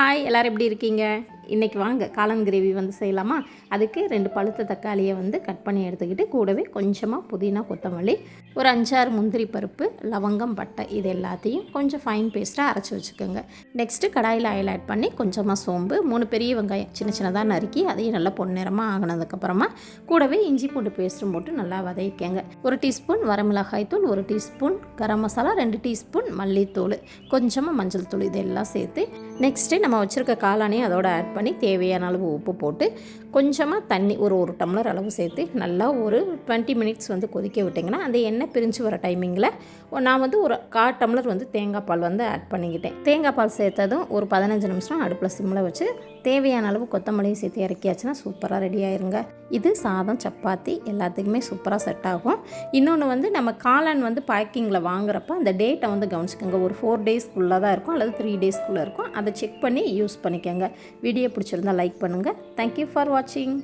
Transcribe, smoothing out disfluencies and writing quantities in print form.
Hi எல்லோரும் எப்படி இருக்கீங்க? இன்றைக்கி வாங்க காளான் கிரேவி வந்து செய்யலாமா? அதுக்கு 2 பழுத்த தக்காளியை வந்து கட் பண்ணி எடுத்துக்கிட்டு கூடவே கொஞ்சமாக புதினா கொத்தமல்லி, ஒரு 5-6 முந்திரி பருப்பு, லவங்கம், பட்டை இது எல்லாத்தையும் கொஞ்சம் ஃபைன் பேஸ்ட்டாக அரைச்சி வச்சுக்கோங்க. நெக்ஸ்ட்டு கடாயில் ஆயில் ஆட் பண்ணி கொஞ்சமாக சோம்பு, 3 பெரிய வெங்காயம் சின்ன சின்னதாக நறுக்கி அதையும் நல்லா பொன்னிறமாக ஆகினதுக்கப்புறமா கூடவே இஞ்சி பூண்டு பேஸ்ட்டும் போட்டு நல்லா வதக்கிக்கங்க. 1 டீஸ்பூன் வரமிளகாய் தூள், 1 டீஸ்பூன் கரம் மசாலா, 2 டீஸ்பூன் மல்லித்தூள், கொஞ்சமாக மஞ்சள் தூள் இதெல்லாம் சேர்த்து நெக்ஸ்ட்டு நம்ம வச்சுருக்க காளானையும் அதோட ஆட் பண்ணி தேவையான அளவு உப்பு போட்டு கொஞ்சமாக தண்ணி ஒரு டம்ளர் அளவு சேர்த்து நல்லா ஒரு 20 மினிட்ஸ் வந்து கொதிக்க விட்டிங்கன்னா அந்த எண்ணெய் பிரிஞ்சு வர டைமிங்கில் நான் வந்து ஒரு 1/4 டம்ளர் வந்து தேங்காய் பால் வந்து ஆட் பண்ணிக்கிட்டேன். தேங்காய் பால் சேர்த்ததும் ஒரு 15 நிமிஷம் அடுப்பில் சிம்மில் வச்சு தேவையான அளவு கொத்தமல்லியும் சேர்த்து இறக்கியாச்சுன்னா சூப்பராக ரெடி ஆயிருங்க. இது சாதம், சப்பாத்தி எல்லாத்துக்குமே சூப்பராக செட் ஆகும். இன்னொன்று வந்து நம்ம காளான் வந்து பேக்கிங்கில் வாங்குறப்ப அந்த டேட்டை வந்து கவனிச்சுக்கோங்க. ஒரு 4 டேஸ்க்குள்ளே தான் இருக்கும் அல்லது 3 டேஸ்க்குள்ளே இருக்கும். அதை செக் பண்ணி யூஸ் பண்ணிக்கோங்க. வீடியோ பிடிச்சிருந்தால் லைக் பண்ணுங்கள். தேங்க்யூ ஃபார் வாட்சிங்.